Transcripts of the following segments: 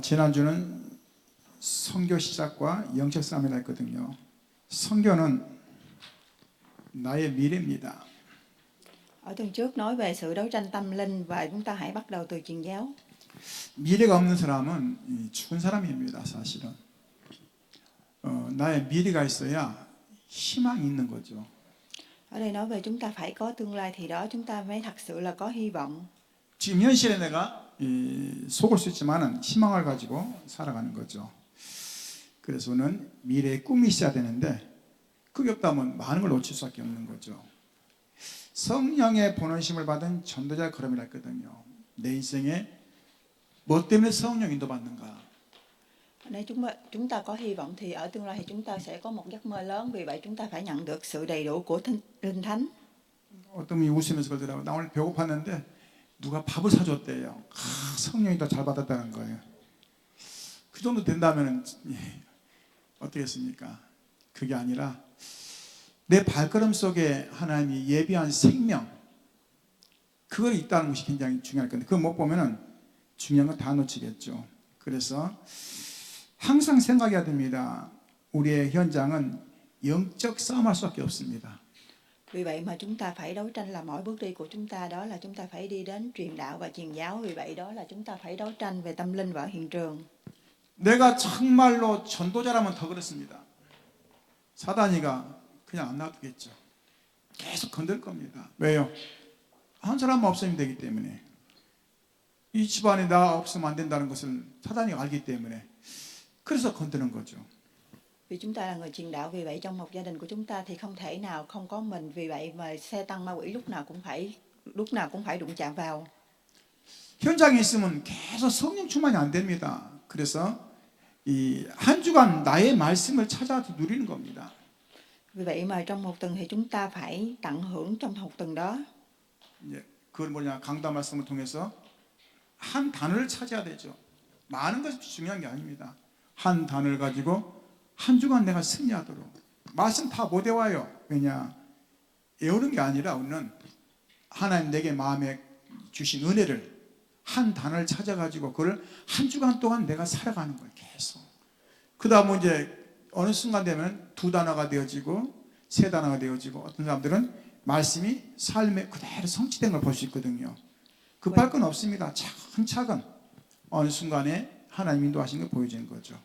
지난주는 선교 시작과 영적 싸움이라 했거든요. 선교는 나의 미래입니다. Ở tuần trước nói về sự đấu tranh tâm linh và chúng ta hãy bắt đầu từ truyền giáo. 미래가 없는 사람은 죽은 사람입니다. 사실은 나의 미래가 있어야 희망이 있는 거죠. Ở đây nói về chúng ta phải có tương lai thì đó chúng ta mới thật sự là có hy vọng. 지금 현실에 내가 속을 수 있지만은 희망을 가지고 살아가는 거죠. 그래서는 미래의 꿈이 있어야 되는데 그게 없다면 많은 걸 놓칠 수밖에 없는 거죠. 성령의 보내심을 받은 전도자의 걸음이라 했거든요. 내 인생에 뭐 때문에 성령 인도받는가? Ở đây chúng ta có hy vọng thì ở tương lai thì chúng ta sẽ có một giấc mơ lớn, vì vậy chúng ta phải nhận được sự đầy đủ của Linh Thánh. 어떤 분이 웃으면서 그러더라고요. 나 오늘 배고팠는데 누가 밥을 사줬대요. 성령이 더 잘 받았다는 거예요. 그 정도 된다면 어떻겠습니까? 그게 아니라 내 발걸음 속에 하나님이 예비한 생명, 그걸 있다는 것이 굉장히 중요할 건데 그거 못 보면은 중요한 건 다 놓치겠죠. 그래서 항상 생각해야 됩니다. 우리의 현장은 영적 싸움할 수밖에 없습니다. Vì vậy mà chúng ta phải đấu tranh, là mỗi bước đi của chúng ta đó là chúng ta phải đi đến truyền đạo và truyền giáo. Vì vậy đó là chúng ta phải đấu tranh về tâm linh và ở hiện trường. 내가 정말로 전도자라면 더 그렇습니다. 사단이가 그냥 안 놔두겠죠. 계속 건들 겁니다. 왜요? 한 사람만 없으면 되기 때문에. 이 집안에 나 없으면 안 된다는 것을 사단이 알기 때문에. 그래서 건드는 거죠. Vì chúng ta là người truyền đạo, vì vậy trong một gia đình của chúng ta thì không thể nào không có mình. Vì vậy mà xe tăng ma quỷ lúc nào cũng phải đụng chạm vào. 현장에 있으면 계속 성령 충만이 안 됩니다. 그래서 이 한 주간 나의 말씀을 찾아 누리는 겁니다. Vì vậy mà trong một tuần thì chúng ta phải tận hưởng trong một tuần đó. 그걸 뭐냐, 강단 말씀을 통해서 한 단어를 찾아야 되죠. 많은 것이 중요한 게 아닙니다. 한 단어를 가지고 한 주간 내가 승리하도록. 말씀 다 못 외워요. 왜냐? 외우는 게 아니라 우리는 하나님 내게 마음에 주신 은혜를 한 단어를 찾아가지고 그걸 한 주간 동안 내가 살아가는 거예요. 계속. 그 다음에 이제 어느 순간 되면 두 단어가 되어지고 세 단어가 되어지고 어떤 사람들은 말씀이 삶에 그대로 성취된 걸 볼 수 있거든요. 급할 건 없습니다. 차근차근 어느 순간에 하나님 인도하신 걸 보여주는 거죠.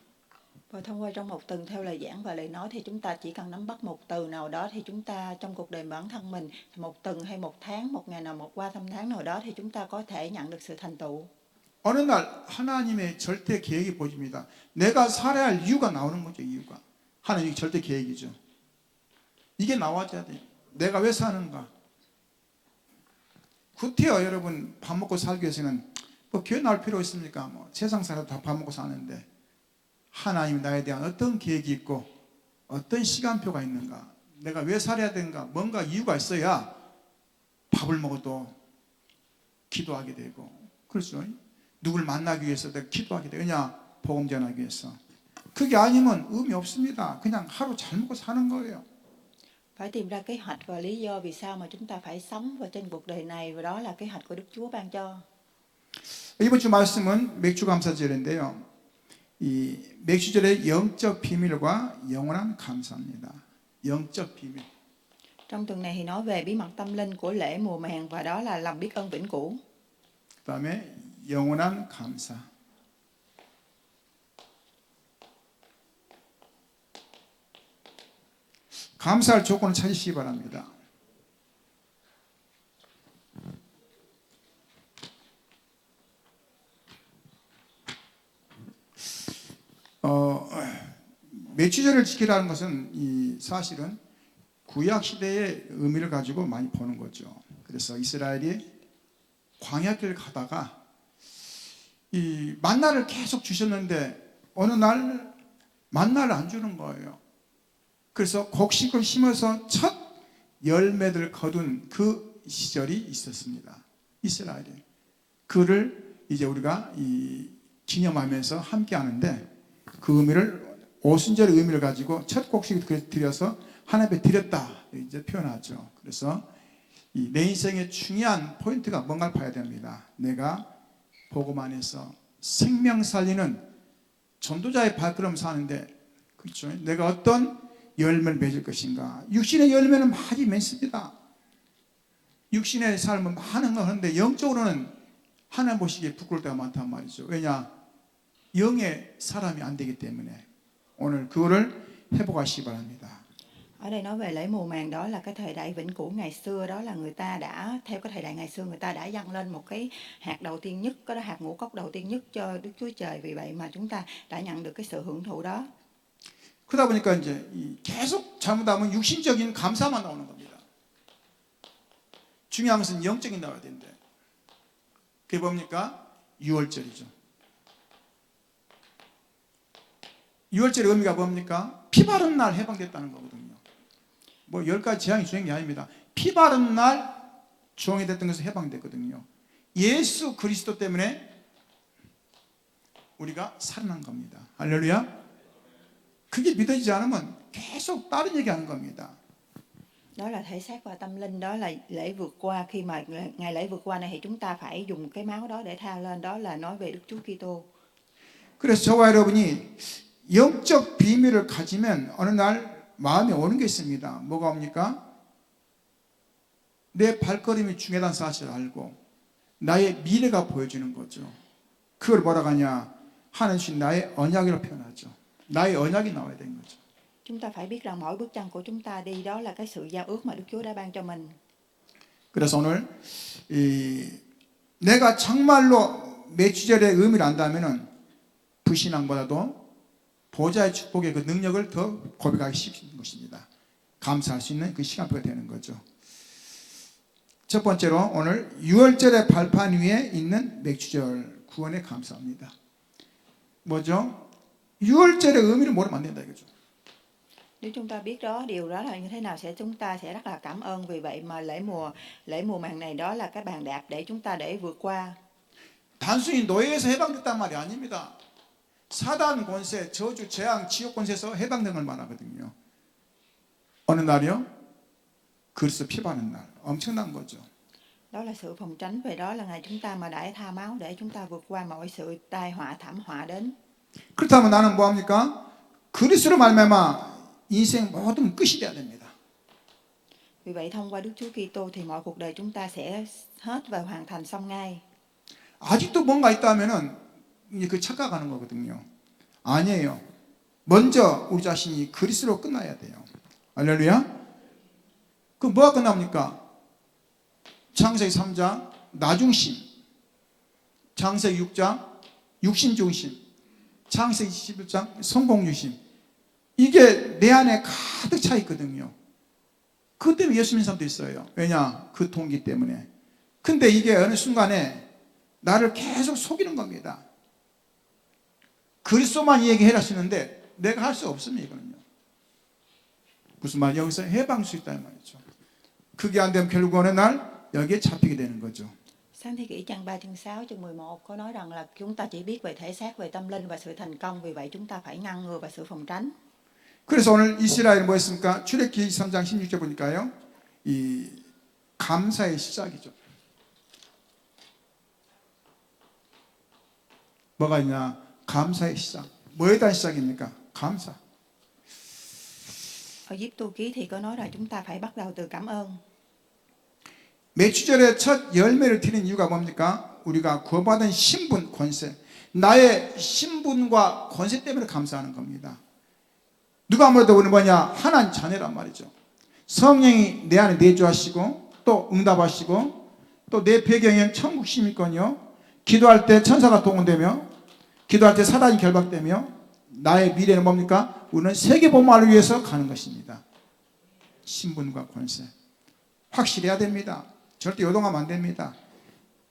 Và thông qua trong một tuần theo lời giảng và lời nói thì chúng ta chỉ cần nắm bắt một từ nào đó, thì chúng ta trong cuộc đời bản thân mình một tuần hay một tháng, một ngày nào, một qua năm tháng nào đó thì chúng ta có thể nhận được sự thành tựu. 어느 날 하나님의 절대 계획이 보여집니다. 내가 살아야 할 이유가 나오는 거죠. 이유가. 하나님의 절대 계획이죠. 이게 나와줘야 돼요. 내가 왜 사는가. 구태여 여러분, 밥 먹고 살기 위해서는 뭐 교회 나올 필요 있습니까? 뭐 세상 사람 다 밥 먹고 사는데 하나님이 나에 대한 어떤 계획이 있고 어떤 시간표가 있는가, 내가 왜 살아야 되는가, 뭔가 이유가 있어야 밥을 먹어도 기도하게 되고, 그렇죠? 누굴 만나기 위해서 내가 기도하게 되고, 왜냐? 복음 전하기 위해서. 그게 아니면 의미 없습니다. 그냥 하루 잘 먹고 사는 거예요. Phải tìm ra kế hoạch và lý do vì sao mà chúng ta phải sống vào trên cuộc đời này, và đó là kế hoạch của Đức Chúa ban cho. 이번 주 말씀은 맥주감사절인데요. 이 맥주절의 영적 비밀과 영원한 감사입니다. 영적 비밀. Trong tuần này thì nói về bí mật tâm linh của lễ mùa màng, và đó là lòng biết ơn vĩnh cửu. 그다음에 영원한 감사. 감사할 조건을 찾으시기 바랍니다. 맥주절을 지키라는 것은 이 사실은 구약 시대의 의미를 가지고 많이 보는 거죠. 그래서 이스라엘이 광야길 가다가 이 만나를 계속 주셨는데 어느 날 만나를 안 주는 거예요. 그래서 곡식을 심어서 첫 열매를 거둔 그 시절이 있었습니다. 이스라엘이. 그를 이제 우리가 기념하면서 함께 하는데, 그 의미를 오순절의 의미를 가지고 첫 곡식을 드려서 하나님께 드렸다 이제 표현하죠. 그래서 내 인생의 중요한 포인트가 뭔가를 봐야 됩니다. 내가 복음 안에서 생명 살리는 전도자의 발걸음 사는데, 그렇죠? 내가 어떤 열매를 맺을 것인가. 육신의 열매는 많이 맺습니다. 육신의 삶은 많은 걸 하는데 영적으로는 하나님 보시기에 부끄러울 때가 많단 말이죠. 왜냐? 영의 사람이 안 되기 때문에 오늘 그거를 회복하시기 바랍니다. Ở đây nói về lễ mùa màng, đó là cái thời đại vĩnh cửu ngày xưa, đó là người ta đã theo cái thời đại ngày xưa, người ta đã dâng lên một cái hạt đầu tiên nhất, cái đó hạt ngũ cốc đầu tiên nhất cho Đức Chúa Trời, vì vậy mà chúng ta đã nhận được cái sự hưởng thụ đó. 그러다 보니까 이제 계속 잘못하면 육신적인 감사만 나오는 겁니다. 중요한 것은 영적인 나와야 되는데, 그게 뭡니까? 유월절이죠. 유월절의 의미가 뭡니까? 피 바른 날 해방됐다는 거거든요. 뭐 10가지 재앙이 주는 게 아닙니다. 피 바른 날 주황이 됐던 것은 해방됐거든요. 예수 그리스도 때문에 우리가 살아난 겁니다. 할렐루야. 그게 믿어지지 않으면 계속 다른 얘기하는 겁니다. Đó là thể xác và tâm linh, đó là lễ vượt qua. Khi mà ngày lễ vượt qua này thì chúng ta phải dùng cái máu đó để tha lên, đó là nói về Đức Chúa Kitô. 그래서 저와 여러분이 영적 비밀을 가지면 어느 날 마음에 오는 게 있습니다. 뭐가 옵니까? 내 발걸음이 중요하다는 사실을 알고 나의 미래가 보여지는 거죠. 그걸 뭐라고 하냐? 하나님 주신 나의 언약이라고 표현하죠. 나의 언약이 나와야 되는 거죠. Chúng ta phải biết rằng mỗi bước chân của chúng ta đi đó là cái sự giao ước mà Đức Chúa đã ban cho mình. 그래서 오늘 내가 정말로 매주절의 의미를 안다면은 불신앙보다도 보좌의 축복의 그 능력을 더 고백하기 쉽은 것입니다. 감사할 수 있는 그 시간표가 되는 거죠. 첫 번째로 오늘 6월절의 발판 위에 있는 맥주절 구원에 감사합니다. 뭐죠? 6월절의 의미를 모르면 안 된다 이거죠. Nếu chúng ta biết đó điều đó là như thế nào, chúng ta sẽ rất là cảm ơn. Vì vậy mà lễ mùa màng này đó là cái bàn đạp để chúng ta để vượt qua. 단순히 노예에서 해방됐단 말이 아닙니다. 사단 권세, 저주, 재앙, 지옥 권세에서 해방된 걸 말하거든요. 어느 날이요? 그리스도 피 바른 날. 엄청난 거죠. Đó là sự phòng tránh, về đó là ngày chúng ta mà đã tha máu để chúng ta vượt qua mọi sự tai họa, thảm họa đến. 그렇다면 나는 뭐합니까? 그리스도로 말미암아 인생 모든 끝이 돼야 됩니다. Vì vậy thông qua Đức Chúa Kitô thì mọi cuộc đời chúng ta sẽ hết và hoàn thành xong ngay. 아직도 뭔가 있다면은 이제 그 착각하는 거거든요. 아니에요. 먼저 우리 자신이 그리스도로 끝나야 돼요. 할렐루야. 그럼 뭐가 끝납니까? 창세기 3장 나중심, 창세기 6장 육신중심, 창세기 11장 성공유심. 이게 내 안에 가득 차 있거든요. 그것 때문에 예수 믿는 사람도 있어요. 왜냐? 그 동기 때문에. 근데 이게 어느 순간에 나를 계속 속이는 겁니다. 그리스도만 얘기해라 하시는데 내가 할 수 없습니다. 이거는요. 무슨 말? 여기서 해방할 수 있다는 말이죠. 그게 안 되면 결국 어느 날 여기에 잡히게 되는 거죠. Sáng thế kỷ trang 3 chương 6 chương 11 có nói rằng là chúng ta chỉ biết về thể xác, về tâm linh và sự thành công. Vì vậy chúng ta phải ngăn ngừa và sự phòng tránh. 그래서 오늘 이스라엘은 뭐 했습니까? 출애굽기 3장 16절 보니까요. 이 감사의 시작이죠. 뭐가 있냐? 감사의 시작. 뭐에 대한 시작입니까? 감사. Ở Giếp-tu ký thì có nói là chúng ta phải bắt đầu từ cảm ơn. 매주절의 첫 열매를 드리는 이유가 뭡니까? 우리가 구원받은 신분, 권세. 나의 신분과 권세 때문에 감사하는 겁니다. 누가 아무래도 우리는 뭐냐? 하나님 자녀란 말이죠. 성령이 내 안에 내주하시고 또 응답하시고 또 내 배경엔 천국 시민권이요. 기도할 때 천사가 동원되며 기도할 때 사단이 결박되며 나의 미래는 뭡니까? 우리는 세계 복음화를 위해서 가는 것입니다. 신분과 권세. 확실해야 됩니다. 절대 요동하면 안 됩니다.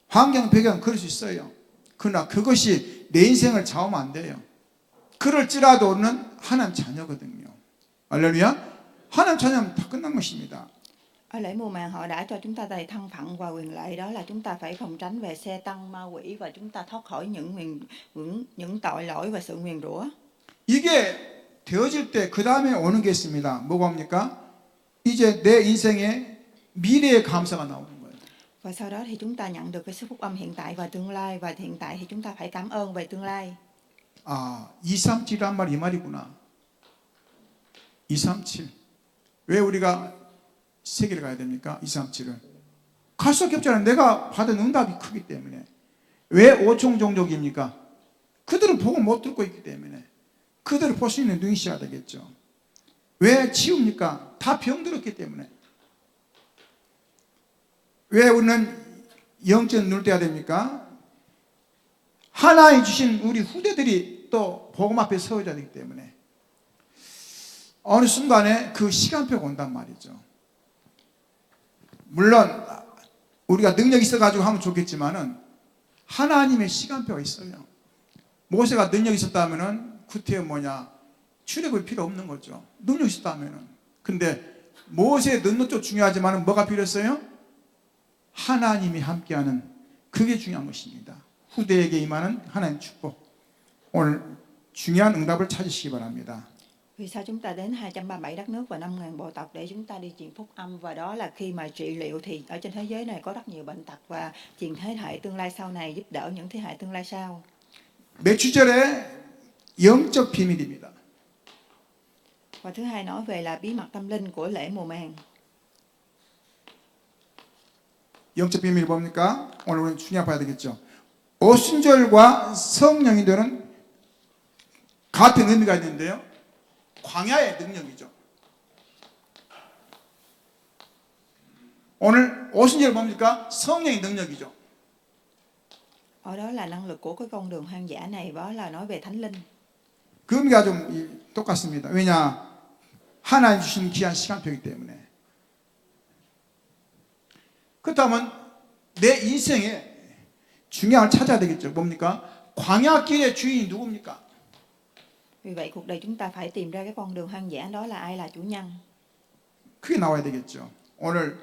환경, 배경 그럴 수 있어요. 그러나 그것이 내 인생을 좌우하면 안 돼요. 그럴지라도 우리는 하나님 자녀거든요. 할렐루야. 하나님 자녀면 다 끝난 것입니다. Ở lễ mùa màng họ đã cho chúng ta đầy thân phận và quyền lợi, đó là chúng ta phải phòng tránh về xe tăng ma quỷ và chúng ta thoát khỏi những tội lỗi và sự nguyền rủa. 이게 되어질 때 그 다음에 오는 게 있습니다. 뭐가 옵니까? 이제 내 인생에 미래의 감사가 나오는 거예요. Và sau đó thì chúng ta nhận được cái sức phúc âm hiện tại và tương lai, và hiện tại thì chúng ta phải cảm ơn về tương lai. 아, 237이란 말이 이 말이구나. 237. 왜 우리가 세계를 가야 됩니까? 237을. 갈 수밖에 없잖아요. 내가 받은 응답이 크기 때문에. 왜 5종 종족입니까? 그들은 복을 못 듣고 있기 때문에. 그들을 볼 수 있는 눈이 있어야 되겠죠. 왜 치웁니까? 다 병들었기 때문에. 왜 우리는 영적 눈을 떼야 됩니까? 하나님 주신 우리 후대들이 또 복음 앞에 서야 되기 때문에 어느 순간에 그 시간표가 온단 말이죠. 물론 우리가 능력이 있어가지고 하면 좋겠지만은 하나님의 시간표가 있어요. 모세가 능력이 있었다면은 구태여 뭐냐 출애굽이 필요 없는 거죠. 능력이 있었다면은. 근데 모세의 능력도 중요하지만은 뭐가 필요했어요? 하나님이 함께하는 그게 중요한 것입니다. 후대에게 임하는 하나님 축복. 오늘 중요한 응답을 찾으시기 바랍니다. Vì sao chúng ta đến 237 đất nước và 5.000 bộ tộc để chúng ta đi truyền phúc âm, và đó là khi mà trị liệu thì ở trên thế giới này có rất nhiều bệnh tật, và truyền thế hệ tương lai sau này, giúp đỡ những thế hệ tương lai sau. 몇 주절에 영적 비밀입니다. Và thứ hai nói về là bí mật tâm linh của lễ mùa màng. 영적 비밀이 뭡니까? 오늘 우리는 중요한 봐야 되겠죠. 오순절과 성령인들은 같은 의미가 있는데요. 광야의 능력이죠. 오늘 오순절 뭡니까? 성령의 능력이죠. Ở đó là năng lực của cái con đường hoang dã này, đó là nói về thánh linh. 그 의미가 좀 똑같습니다. 왜냐? 하나님 주신 귀한 시간표이기 때문에. 그렇다면 내 인생에 중요한 걸 찾아야 되겠죠. 뭡니까? 광야길의 주인이 누굽니까? Vì vậy cuộc đời chúng ta phải tìm ra cái con đường hoang dã, đó là ai là chủ nhân. 그게 나와야 되겠죠. 오늘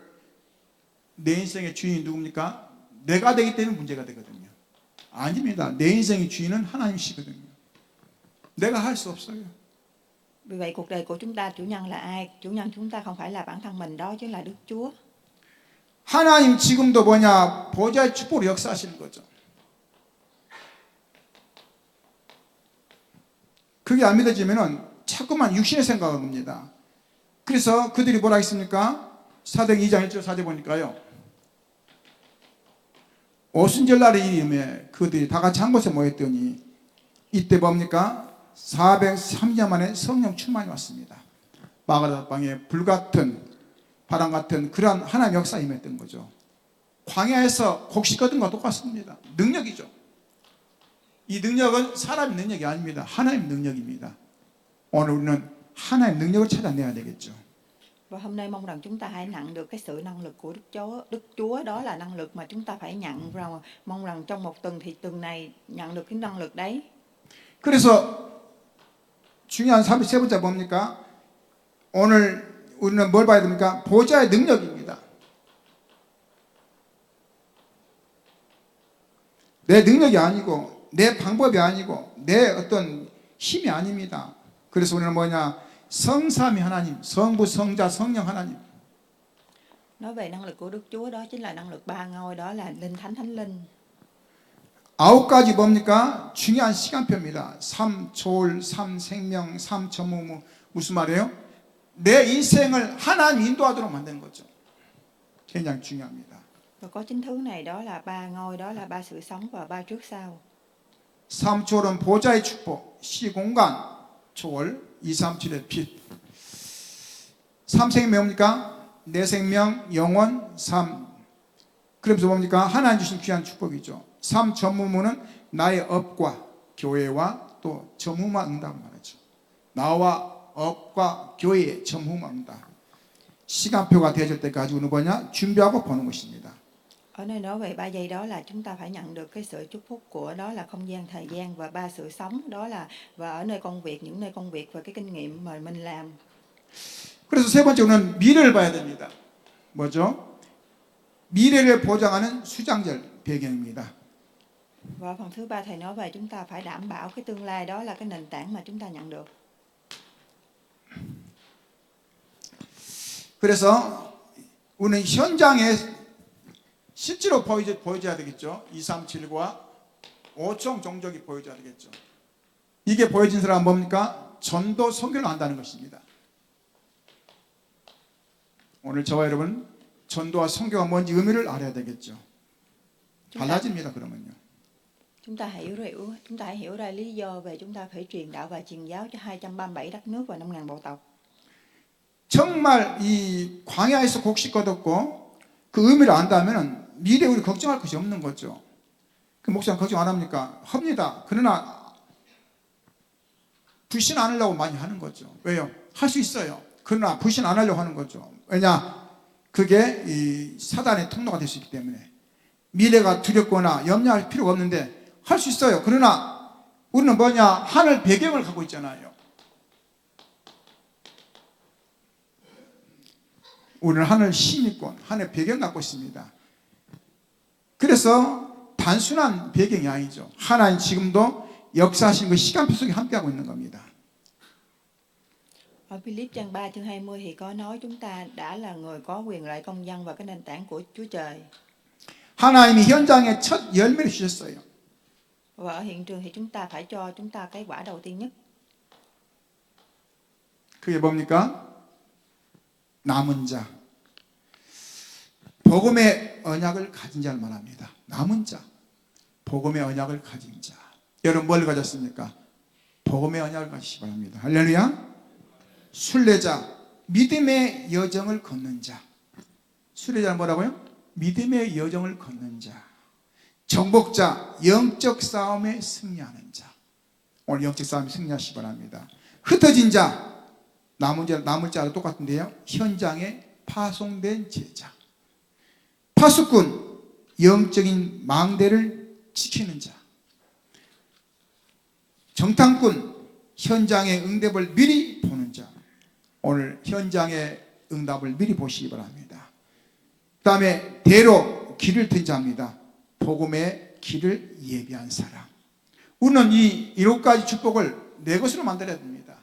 내 인생의 주인이 누굽니까? 내가 되기 때문에 문제가 되거든요. 아닙니다. 내 인생의 주인은 하나님이시거든요. 내가 할 수 없어요. Vì vậy cuộc đời của chúng ta, chủ nhân là ai? Chủ nhân chúng ta không phải là bản thân mình, đó chứ là Đức Chúa. 하나님 지금도 뭐냐? 보좌의 축복으로 역사하시는 거죠. 그게 안 믿어지면은 자꾸만 육신의 생각을 합니다. 그래서 그들이 뭐라 했습니까? 사도행 2장 1절 4절 보니까요. 오순절날의 일임에 그들이 다 같이 한 곳에 모였더니 이때 뭡니까? 403년 만에 성령 충만이 왔습니다. 마가다 방에 불같은 바람 같은 그러한 하나님 역사에 임했던 거죠. 광야에서 곡식 거둔 것과 똑같습니다. 능력이죠. 이 능력은 사람의 능력이 아닙니다. 하나님의 능력입니다. 오늘 우리는 하나님의 능력을 찾아내야 되겠죠. Và hôm nay mong rằng chúng ta hãy nhận được cái sự năng lực của Đức Chúa, đó là năng lực mà chúng ta phải nhận rồi. Mong rằng trong một tuần thì tuần này nhận được cái năng lực đấy. 그래서 중요한 33번째 뭡니까? 오늘 우리는 뭘 봐야 됩니까? 보좌의 능력입니다. 내 능력이 아니고 내 방법이 아니고 내 어떤 힘이 아닙니다. 그래서 우리는 뭐냐? 성삼위 하나님, 성부, 성자, 성령 하나님. Nói về năng lực của Đức Chúa, đó chính là năng lực ba ngôi, đó là Linh Thánh, Thánh Linh. 9가지 뭡니까? 중요한 시간표입니다. 3 초월, 3 생명, 3 전무무. 무슨 말이에요? 내 인생을 하나님 인도하도록 만드는 거죠. 굉장히 중요합니다. Và có chính thứ này, đó là ba ngôi, đó là ba sự sống và ba trước sau. 3 초월은 보좌의 축복, 시공간, 초월, 2, 3, 7의 빛. 3 생명 뭡니까? 내 생명, 영혼, 3. 그러면서 뭡니까? 하나님 주신 귀한 축복이죠. 3 전무무는 나의 업과 교회와 또 전무만 응답을 말하죠. 나와 업과 교회의 전무만 응답. 시간표가 되어질 때까지 우리는 뭐냐? 준비하고 보는 것입니다. Ở nơi nói về 3 giây, đó là chúng ta phải nhận được cái sự chúc phúc của, đó là không gian, thời gian, và 3 sự sống, đó là và ở nơi công việc, những nơi công việc và cái kinh nghiệm mà mình làm. 그래서 세 번째로는 미래를 봐야 됩니다. 뭐죠? 미래를 보장하는 수장절 배경입니다. Và phần thứ ba thầy nói về chúng ta phải đảm bảo cái tương lai, đó là cái nền tảng mà chúng ta nhận được. 그래서 우리는 현장에 실제로 보여줘야 되겠죠. 237과 5총 종족이 보여줘야 되겠죠. 이게 보여진 사람은 뭡니까? 전도 선교를 한다는 것입니다. 오늘 저와 여러분 전도와 선교가 뭔지 의미를 알아야 되겠죠. 달라집니다. 그러면요. Chúng ta hãy hiểu ra lý do về chúng ta phải truyền đạo và truyền giáo cho 237 đất nước và 5.000 bộ tộc. 정말 이 광야에서 곡식 거뒀고 그 의미를 안다면 미래에 우리 걱정할 것이 없는 거죠. 그 목사님 걱정 안 합니까? 합니다. 그러나 불신 안 하려고 많이 하는 거죠. 왜요? 할 수 있어요. 그러나 불신 안 하려고 하는 거죠. 왜냐? 그게 이 사단의 통로가 될 수 있기 때문에 미래가 두렵거나 염려할 필요가 없는데 할 수 있어요. 그러나 우리는 뭐냐? 하늘 배경을 갖고 있잖아요. 우리는 하늘 시민권, 하늘 배경 갖고 있습니다. 그래서 단순한 배경이 아니죠. 하나님 지금도 역사하시는 그 시간표 속에 함께하고 있는 겁니다. Ở Philip trang 3 chương 20 thì có nói chúng ta đã là người có quyền lợi công dân và cái nền tảng của Chúa Trời. 하나님이 현장에 첫 열매를 주셨어요. Và ở hiện trường thì chúng ta phải cho chúng ta cái quả đầu tiên nhất. 그게 뭡니까? 남은 자. 복음의 언약을 가진 자를 말합니다. 남은 자. 복음의 언약을 가진 자. 여러분 뭘 가졌습니까? 복음의 언약을 가지시기 바랍니다. 할렐루야. 순례자, 믿음의 여정을 걷는 자. 순례자는 뭐라고요? 믿음의 여정을 걷는 자. 정복자, 영적 싸움에 승리하는 자. 오늘 영적 싸움에 승리하시기 바랍니다. 흩어진 자, 남을 자도 똑같은데요. 현장에 파송된 제자. 파수꾼, 영적인 망대를 지키는 자. 정탐꾼, 현장의 응답을 미리 보는 자. 오늘 현장의 응답을 미리 보시기 바랍니다. 그 다음에 대로 길을 튼 자입니다. 복음의 길을 예비한 사람. 우리는 이 7가지 축복을 내 것으로 만들어야 됩니다.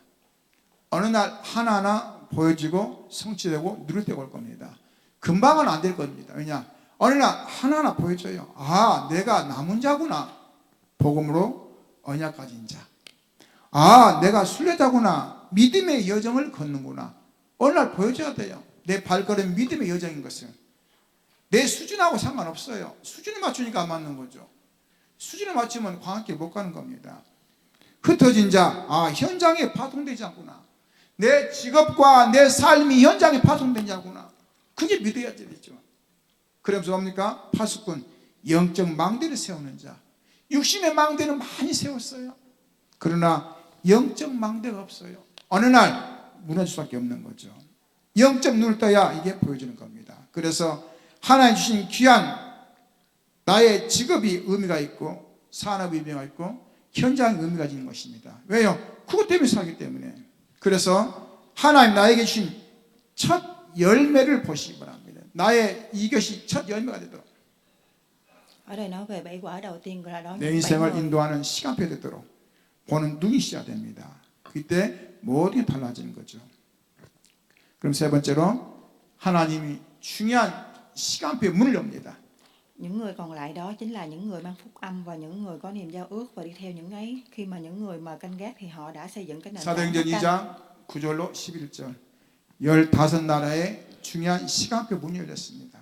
어느 날 하나하나 보여지고 성취되고 누릴때가 올 겁니다. 금방은 안 될 겁니다. 왜냐? 어느 날 하나하나 보여줘요. 아, 내가 남은 자구나. 복음으로 언약 가진 자. 아, 내가 순례자구나. 믿음의 여정을 걷는구나. 어느 날 보여줘야 돼요. 내 발걸음 믿음의 여정인 것을. 내 수준하고 상관없어요. 수준을 맞추니까 안 맞는 거죠. 수준을 맞추면 광학길 못 가는 겁니다. 흩어진 자, 아, 현장에 파송되지 않구나. 내 직업과 내 삶이 현장에 파송된 자구나. 그게 믿어야 되죠. 그러면서 뭡니까? 파수꾼, 영적 망대를 세우는 자. 육신의 망대는 많이 세웠어요. 그러나 영적 망대가 없어요. 어느 날 무너질 수밖에 없는 거죠. 영적 눈을 떠야 이게 보여지는 겁니다. 그래서 하나님 주신 귀한 나의 직업이 의미가 있고 산업의 의미가 있고 현장의 의미가 있는 것입니다. 왜요? 그것 때문에 살기 때문에. 그래서 하나님 나에게 주신 첫 열매를 보시기 바랍니다. 나의 이것이 첫 열매가 되도록 Ở đây nói về 7 quả đầu tiên là đó. 내 인생을 인도하는 시간표 되도록 보는 눈이 있어야 됩니다. 그때 모든 게 달라지는 거죠. 그럼 세 번째로 하나님이 중요한 시간표의 문을 엽니다. Những người còn lại đó chính là những người mang phúc âm và những người có niềm giao ước và đi theo những ấy. Khi mà những người mà canh gác thì họ đã xây dựng cái nền tảng. 사도행전 2장 9절로 11절 15나라의 중요한 시간표 문이 열렸습니다.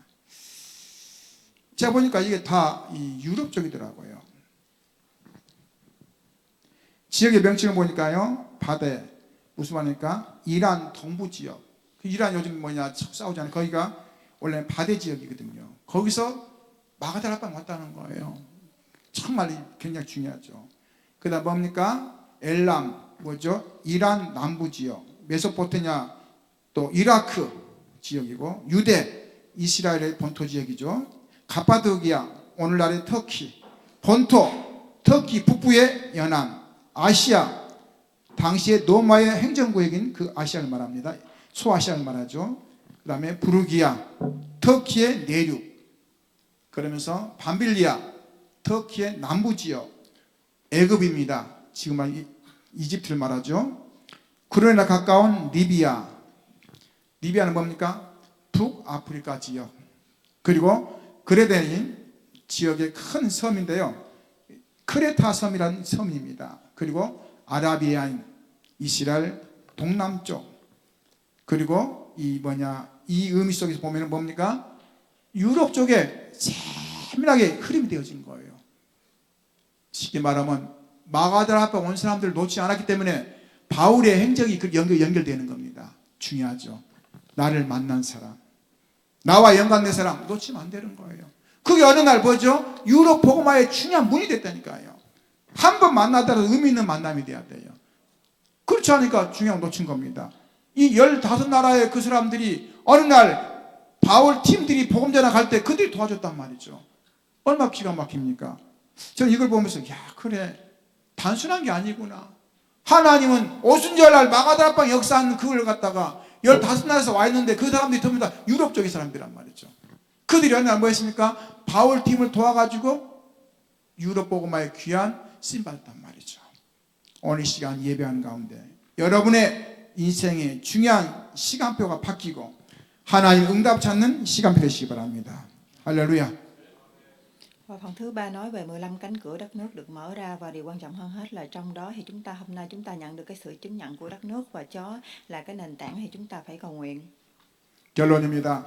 제가 보니까 이게 다 이 유럽 쪽이더라고요. 지역의 명칭을 보니까요. 바데 무슨 말입니까? 이란 동부 지역. 그 이란 요즘 뭐냐 싸우잖아요. 거기가 원래 바데 지역이거든요. 거기서 마가다락방 왔다는 거예요. 정말 굉장히 중요하죠. 그 다음 뭡니까? 엘람 뭐죠? 이란 남부 지역, 메소포타미아 또 이라크 지역이고 유대 이스라엘의 본토 지역이죠. 가파도기아 오늘날의 터키 본토 터키 북부의 연안 아시아 당시의 로마의 행정구역인 그 아시아를 말합니다. 소아시아를 말하죠. 그 다음에 부르기아 터키의 내륙 그러면서 밤빌리아 터키의 남부지역 애굽입니다. 지금 이집트를 말하죠. 그러나 가까운 리비아는 뭡니까? 북아프리카 지역 그리고 그레데인 지역의 큰 섬인데요. 크레타 섬이라는 섬입니다. 그리고 아라비아인 이스라엘 동남쪽, 그리고 이 의미 속에서 보면 뭡니까? 유럽 쪽에 세밀하게 흐름이 되어진 거예요. 쉽게 말하면 마가다라 앞에 온 사람들을 놓지 않았기 때문에 바울의 행적이 연결되는 겁니다. 중요하죠. 나를 만난 사람, 나와 연관된 사람 놓치면 안 되는 거예요. 그게 어느 날 뭐죠? 유럽 복음화의 중요한 문이 됐다니까요. 한 번 만나더라도 의미 있는 만남이 돼야 돼요. 그렇지 않으니까 중요한 거 놓친 겁니다. 이 15나라의 그 사람들이 어느 날 바울 팀들이 복음 전화 갈 때 그들이 도와줬단 말이죠. 얼마나 기가 막힙니까? 저는 이걸 보면서 야, 그래, 단순한 게 아니구나. 하나님은 오순절날 마가다락방 역사하는 그걸 갖다가 15나라에서 와 있는데 그 사람들이 전부 다 유럽 쪽의 사람들이란 말이죠. 그들이 어느 날 뭐 했습니까? 바울 팀을 도와가지고 유럽 복음화의 귀한 쓰임 받았단 말이죠. 오늘 시간 예배하는 가운데 여러분의 인생의 중요한 시간표가 바뀌고 하나님 응답 찾는 시간표 되시기 바랍니다. 할렐루야. Và phần thứ ba nói về 15 cánh cửa đất nước được mở ra, và điều quan trọng hơn hết là trong đó thì chúng ta hôm nay chúng ta nhận được cái sự chứng nhận của đất nước, và cho là cái nền tảng thì chúng ta phải cầu nguyện. 결론입니다.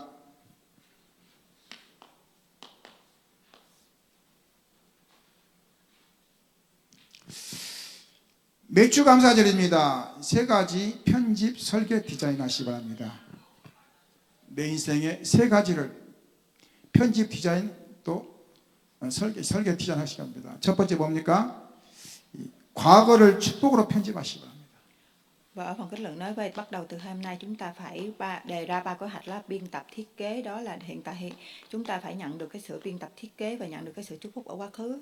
매주 감사절입니다. 3가지 편집 설계 디자인 하시기 바랍니다. 내 인생의 3가지를 편집 디자인 또 설계 디자인 하시기 바랍니다. 첫 번째 뭡니까? 과거를 축복으로 편집하시기 바랍니다. Và ở phần kết luận nói về bắt đầu từ hôm nay chúng ta phải đề ra 3 kế hoạch là biên tập thiết kế, đó là hiện tại chúng ta phải nhận được cái sự biên tập thiết kế và nhận được cái sự chúc phúc ở quá khứ.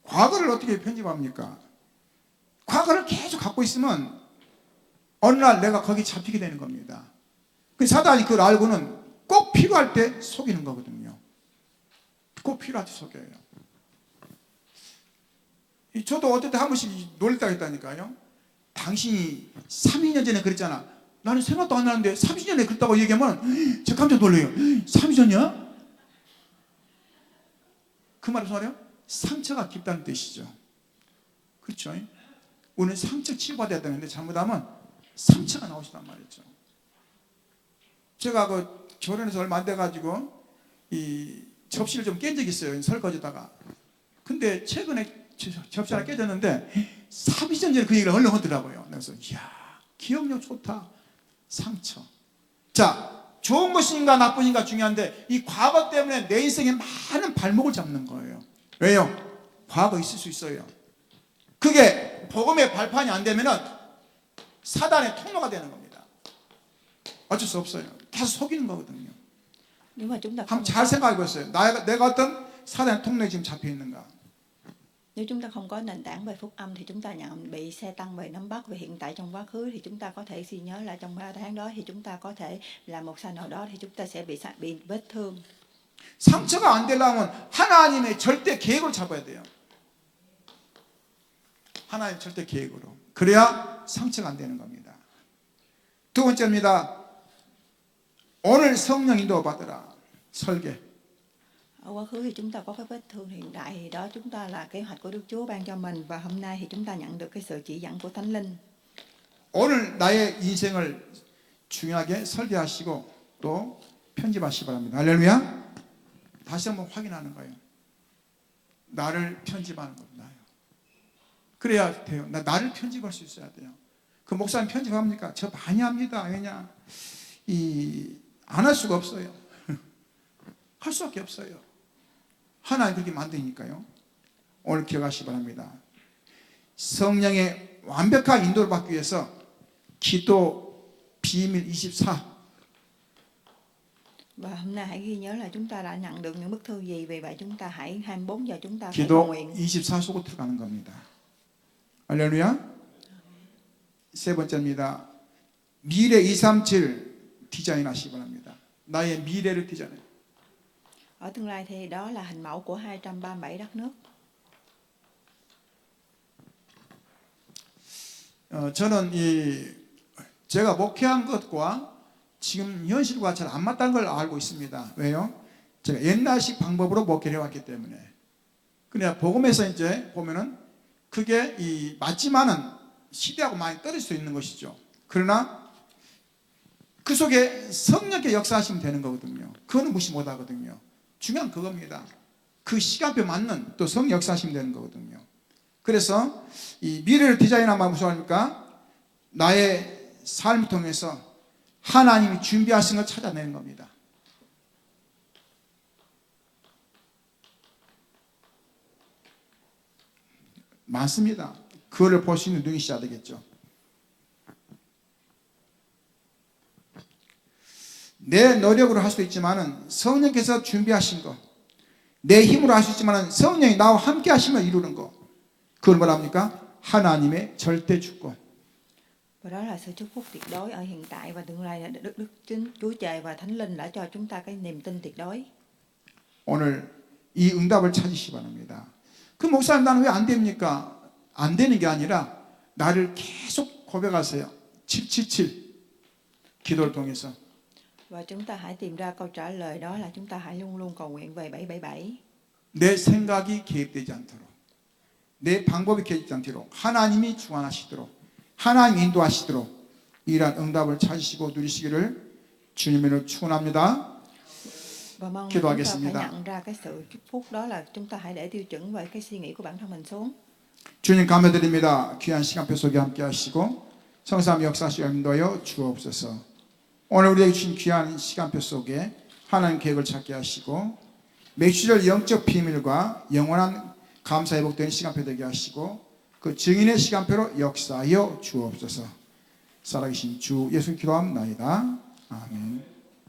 과거를 어떻게 편집합니까? 과거를 계속 갖고 있으면 어느 날 내가 거기 잡히게 되는 겁니다. 그 사단이 그걸 알고는 꼭 필요할 때 속이는 거거든요. 꼭 필요할 때 속여요. 저도 어떨 때 한 번씩 놀랬다 했다니까요. 당신이 32년 전에 그랬잖아. 나는 생각도 안 나는데 30년 전에 그랬다고 얘기하면 제가 깜짝 놀래요. 30년이야? 그 말은 무슨 말이에요? 상처가 깊다는 뜻이죠. 그렇죠? 우리는 상처 치유받아야 되는데 잘못하면 상처가 나오시단 말이죠. 제가 그 결혼해서 얼마 안 돼가지고 이 접시를 좀 깬 적이 있어요. 설거지다가. 근데 최근에 접시 하나 깨졌는데 30년 전에 그 얘기를 얼른 하더라고요. 그래서 이야, 기억력 좋다. 상처. 자, 좋은 것인가 나쁜인가 중요한데 이 과거 때문에 내 인생에 많은 발목을 잡는 거예요. 왜요? 과거 있을 수 있어요. 그게 복음의 발판이 안 되면은 사단의 통로가 되는 겁니다. 어쩔 수 없어요. 계속 속이는 거거든요. Nếu mà chúng ta 한번 không 잘 생각해 보세요. 내가 어떤 사단의 통로에 지금 잡혀 있는가? Nếu chúng ta không có nền tảng về phúc âm thì chúng ta bị xe tăng về nắm bắt. Về hiện tại trong quá khứ thì chúng ta có thể suy nhớ là trong 3 tháng đó thì chúng ta có thể là một sai nào đó thì chúng ta sẽ bị vết thương. 상처가 안 되려면 하나님의 절대 계획을 잡아야 돼요. 하나님의 절대 계획으로. 그래야 상처가 안 되는 겁니다. 두 번째입니다. 오늘 성령 인도 받으라. 설계. Ở quá khứ thì chúng ta có cái vết thương, hiện tại thì đó chúng ta là kế hoạch của Đức Chúa ban cho mình, và hôm nay thì chúng ta nhận được cái sự chỉ dẫn của Thánh Linh. 오늘 나의 인생을 중요하게 설계하시고 또 편집하시기 바랍니다. 할렐루야. 다시 한번 확인하는 거예요. 나를 편집하는 겁니다. 그래야 돼요. 나를 편집할 수 있어야 돼요. 그 목사님 편집합니까? 저 많이 합니다. 왜냐? 안 할 수가 없어요. 할 수밖에 없어요. 하나님 그렇게 만드니까요. 오늘 기억하시기 바랍니다. 성령의 완벽한 인도를 받기 위해서 기도 비밀 24. Và hôm nay hãy ghi nhớ là chúng ta đã nhận được những bức thư gì, vì vậy chúng ta hãy 24 giờ chúng ta phải cầu 기도 nguyện. 24 속으로 들어가는 겁니다. 할렐루야. 세 번째입니다. 미래 237 디자인하시기 바랍니다. 나의 미래를 디자인해요. Ở tương lai thì đó là hình mẫu của 237 đất nước. 저는 제가 목회한 것과 지금 현실과 잘 안 맞다는 걸 알고 있습니다. 왜요? 제가 옛날식 방법으로 목회를 해왔기 때문에. 그냥 복음에서 이제 보면은 그게 맞지만은 시대하고 많이 떨어질 수 있는 것이죠. 그러나 그 속에 성령께 역사하시면 되는 거거든요. 그거는 무시 못 하거든요. 중요한 그겁니다. 그 시간표 맞는 또 성령 역사하시면 되는 거거든요. 그래서 이 미래를 디자인하면 무슨 말입니까? 나의 삶을 통해서 하나님이 준비하신 걸 찾아내는 겁니다. 많습니다. 그거를 볼 수 있는 눈이 있어야 되겠죠. 내 노력으로 할 수도 있지만은 성령께서 준비하신 거, 내 힘으로 할 수 있지만은 성령이 나와 함께 하시면 이루는 거, 그걸 뭐랍니까? 하나님의 절대 주권. Và đó là sự chúc phúc tuyệt đối ở hiện tại và tương lai là Đức Chính Chúa Trời và Thánh Linh đã cho chúng ta cái niềm tin tuyệt đối. 오늘 이 응답을 찾으시기 바랍니다. 그 목사님 나는 왜 안 됩니까? 안 되는 게 아니라 나를 계속 고백하세요. 777 기도를 통해서. Và chúng ta hãy tìm ra câu trả lời, đó là chúng ta hãy luôn luôn cầu nguyện về 777. 내 생각이 개입되지 않도록, 내 방법이 개입되지 않도록, 하나님이 주관하시도록, 하나님 인도하시도록 이러한 응답을 찾으시고 누리시기를 주님으로 축원합니다. Và mong chúng ta phải 기도하겠습니다. nhận ra cái sự chúc phúc, đó là chúng ta hãy để tiêu chuẩn về cái suy nghĩ của bản thân mình xuống. 주님 감사드립니다. 귀한 시간표 속에 함께 하시고 성삼 역사시를 인도하여 주옵소서. 오늘 우리에게 주신 귀한 시간표 속에 하나님 계획을 찾게 하시고 맥주절 영적 비밀과 영원한 감사 회복되는 시간표 되게 하시고 그 증인의 시간표로 역사하여 주옵소서. 살아계신 주 예수 기도합나이다. 아멘.